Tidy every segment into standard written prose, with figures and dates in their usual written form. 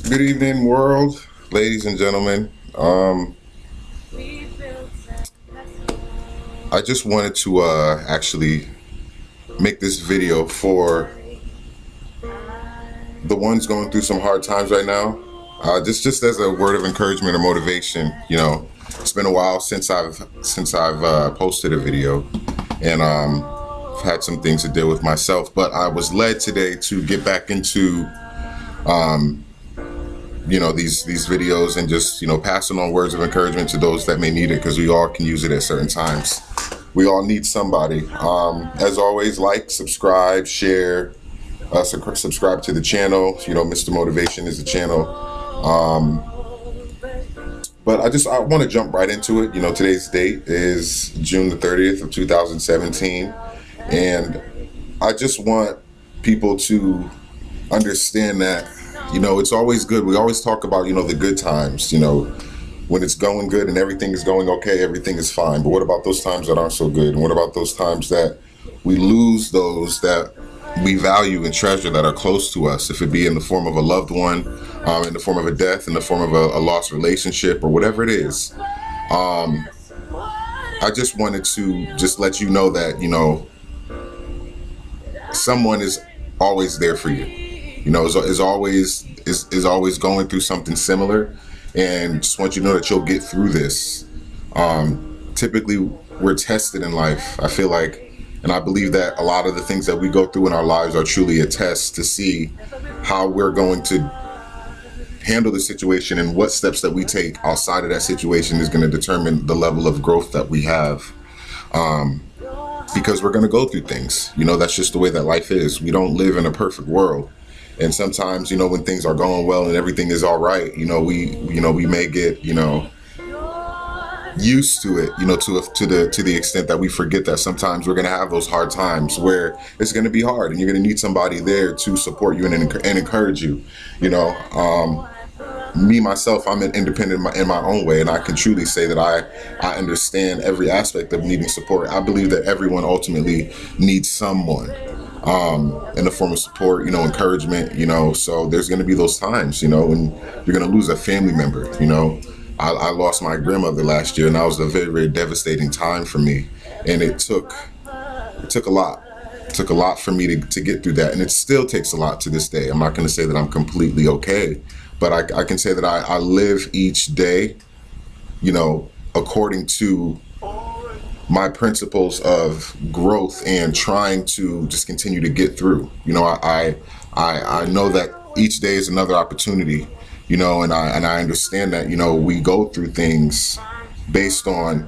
Good evening, world, ladies and gentlemen. I just wanted to actually make this video for the ones going through some hard times right now. Just as a word of encouragement or motivation. It's been a while since I've posted a video, and I've had some things to deal with myself. But I was led today to get back into these videos and just passing on words of encouragement to those that may need it, because we all can use it at certain times. We all need somebody. As always, like, subscribe, share, subscribe to the channel. Mr. Motivation is the channel. But I want to jump right into it. Today's date is June the 30th of 2017, and I just want people to understand that it's always good. We always talk about the good times. When it's going good and everything is going okay, everything is fine. But what about those times that aren't so good? And what about those times that we lose those that we value and treasure, that are close to us? If it be in the form of a loved one, in the form of a death, in the form of a lost relationship, or whatever it is. I just wanted to just let you know that someone is always there for you. Is always going through something similar, and just want you to know that you'll get through this. Typically, we're tested in life. I feel like, and I believe that a lot of the things that we go through in our lives are truly a test to see how we're going to handle the situation, and what steps that we take outside of that situation is going to determine the level of growth that we have. Because we're going to go through things. That's just the way that life is. We don't live in a perfect world. And sometimes, when things are going well and everything is all right, we may get, used to it, to the extent that we forget that sometimes we're going to have those hard times where it's going to be hard, and you're going to need somebody there to support you and encourage you. Me myself, I'm an independent in my own way, and I can truly say that I understand every aspect of needing support. I believe that everyone ultimately needs someone in the form of support, encouragement. So there's going to be those times, when you're going to lose a family member. I lost my grandmother last year, and that was a very, very devastating time for me, and it took a lot. It took a lot for me to get through that, and it still takes a lot to this day. I'm not going to say that I'm completely okay, but I can say that I live each day, according to my principles of growth and trying to just continue to get through. I know that each day is another opportunity, and I understand that, we go through things based on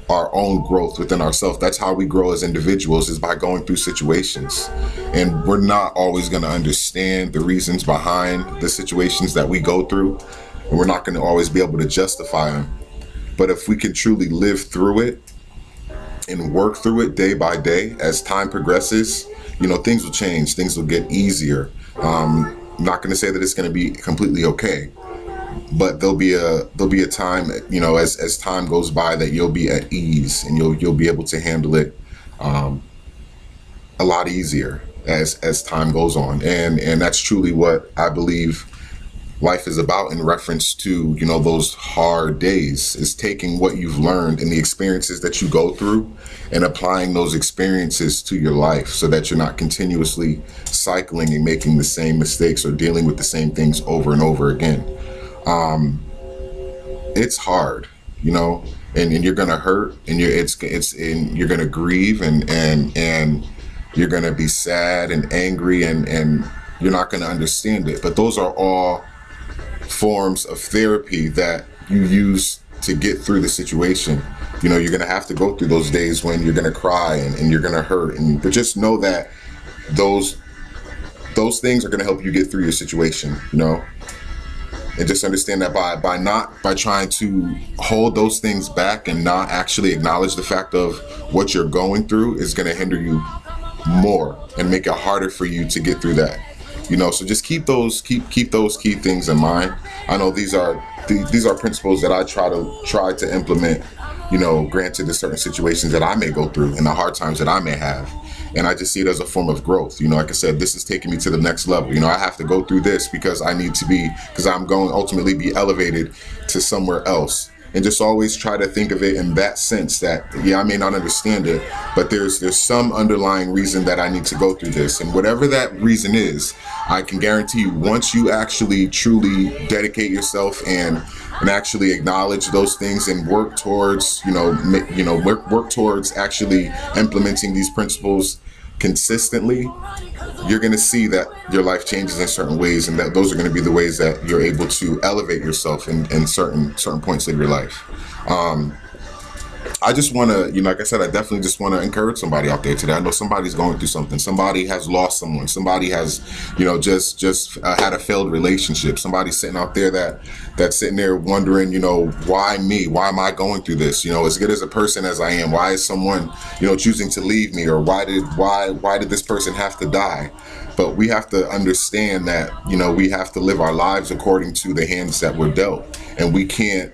our own growth within ourselves. That's how we grow as individuals, is by going through situations. And we're not always going to understand the reasons behind the situations that we go through, and we're not going to always be able to justify them. But if we can truly live through it and work through it day by day, as time progresses, things will change, things will get easier. I'm not going to say that it's going to be completely okay, but there'll be a time, as time goes by, that you'll be at ease, and you'll be able to handle it a lot easier as time goes on. And that's truly what I believe life is about, in reference to those hard days, is taking what you've learned and the experiences that you go through and applying those experiences to your life, so that you're not continuously cycling and making the same mistakes or dealing with the same things over and over again. It's hard, and you're gonna hurt, and you're gonna grieve, and you're gonna be sad and angry, and you're not gonna understand it. But those are all forms of therapy that you use to get through the situation. You're gonna have to go through those days when you're gonna cry, and you're gonna hurt, but just know that those things are gonna help you get through your situation. And just understand that by trying to hold those things back and not actually acknowledge the fact of what you're going through, is going to hinder you more and make it harder for you to get through that. So just keep those key things in mind. I know these are principles that I try to implement. Granted, there's certain situations that I may go through and the hard times that I may have, and I just see it as a form of growth. Like I said, this is taking me to the next level. I have to go through this because because I'm going to ultimately be elevated to somewhere else. And just always try to think of it in that sense that, yeah, I may not understand it, but there's some underlying reason that I need to go through this. And whatever that reason is, I can guarantee you, once you actually truly dedicate yourself and actually acknowledge those things and work towards, work towards actually implementing these principles consistently, you're going to see that your life changes in certain ways, and that those are going to be the ways that you're able to elevate yourself in certain points of your life. I just want to, like I said, I definitely just want to encourage somebody out there today. I know somebody's going through something. Somebody has lost someone. Somebody has, just had a failed relationship. Somebody's sitting out there that's sitting there wondering, why me? Why am I going through this? As good as a person as I am, why is someone, choosing to leave me? Or why did this person have to die? But we have to understand that, we have to live our lives according to the hands that we're dealt, and we can't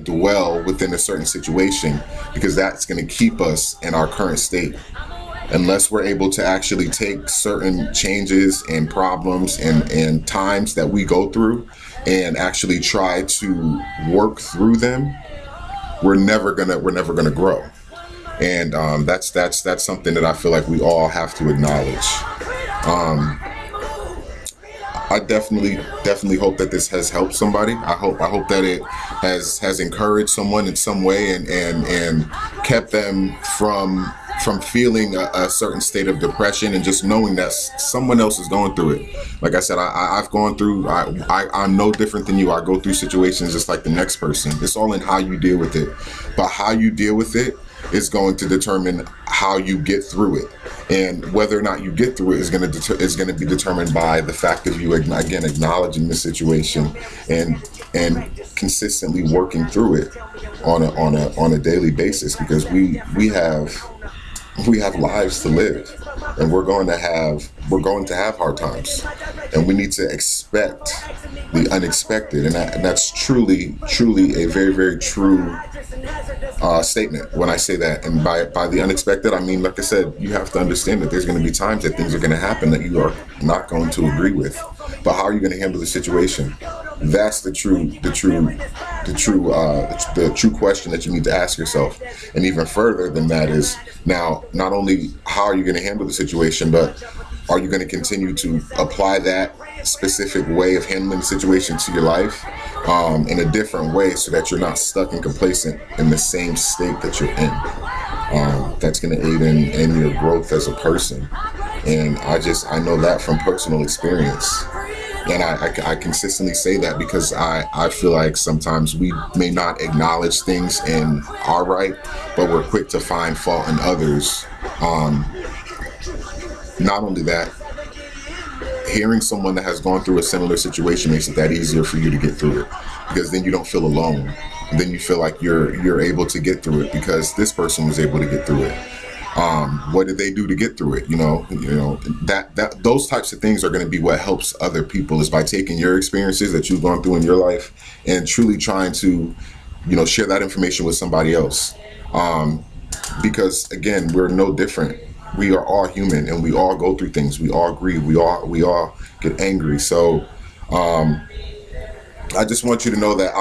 dwell within a certain situation, because that's going to keep us in our current state. Unless we're able to actually take certain changes and problems and times that we go through and actually try to work through them, we're never gonna grow. And that's something that I feel like we all have to acknowledge. I definitely hope that this has helped somebody. I hope that it has encouraged someone in some way and kept them from feeling a certain state of depression, and just knowing that someone else is going through it. Like I said, I've gone through. I'm no different than you. I go through situations just like the next person. It's all in how you deal with it. But how you deal with it is going to determine how you get through it, and whether or not you get through it is going to be determined by the fact of you again acknowledging the situation and consistently working through it on a daily basis, because we have lives to live, and we're going to have hard times, and we need to expect the unexpected, and that's truly a very, very true statement when I say that. And by the unexpected, I mean, like I said, you have to understand that there's going to be times that things are going to happen that you are not going to agree with. But how are you going to handle the situation? That's the true question that you need to ask yourself. And even further than that is, now, not only how are you going to handle the situation, but are you going to continue to apply that specific way of handling the situation to your life in a different way, so that you're not stuck and complacent in the same state that you're in? That's going to aid in your growth as a person. And I know that from personal experience. And I consistently say that because I feel like sometimes we may not acknowledge things in our right, but we're quick to find fault in others. Not only that, hearing someone that has gone through a similar situation makes it that easier for you to get through it, because then you don't feel alone. And then you feel like you're able to get through it because this person was able to get through it. What did they do to get through it? That those types of things are going to be what helps other people, is by taking your experiences that you've gone through in your life and truly trying to, share that information with somebody else. Because again, we're no different. We are all human, and we all go through things. We all grieve. We all get angry. So, I just want you to know that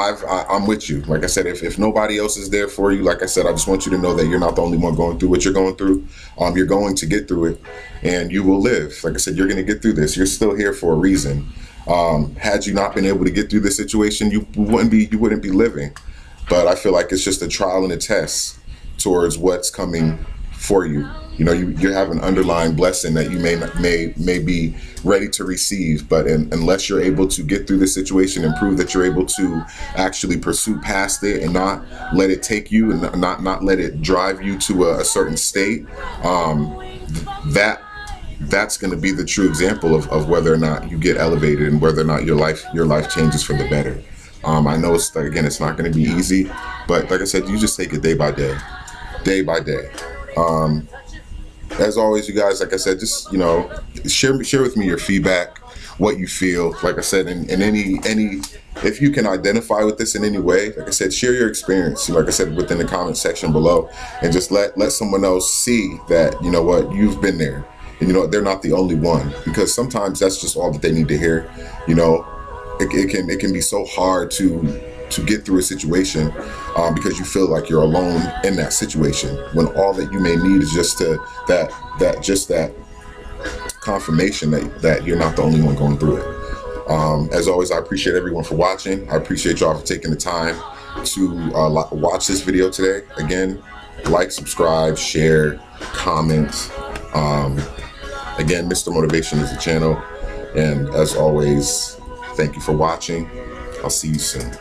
I'm with you. Like I said, if nobody else is there for you, like I said, I just want you to know that you're not the only one going through what you're going through. You're going to get through it, and you will live. Like I said, you're going to get through this. You're still here for a reason. Had you not been able to get through this situation, you wouldn't be living. But I feel like it's just a trial and a test towards what's coming for you. You have an underlying blessing that you may be ready to receive, but unless you're able to get through the situation and prove that you're able to actually pursue past it and not let it take you and not let it drive you to a certain state, that's going to be the true example of whether or not you get elevated and whether or not your life changes for the better. I know it's not going to be easy, but like I said, you just take it day by day. As always, you guys, like I said, just share with me your feedback what you feel. Like I said, in any if you can identify with this in any way, like I said, share your experience. Like I said, within the comment section below, and just let someone else see that, you know what, you've been there, and you know they're not the only one. Because sometimes that's just all that they need to hear. You know, it can be so hard to get through a situation because you feel like you're alone in that situation, when all that you may need is just that confirmation that you're not the only one going through it. As always, I appreciate everyone for watching. I appreciate y'all for taking the time to watch this video today. Again, like, subscribe, share, comment. Again, Mr. Motivation is the channel, and as always, thank you for watching. I'll see you soon.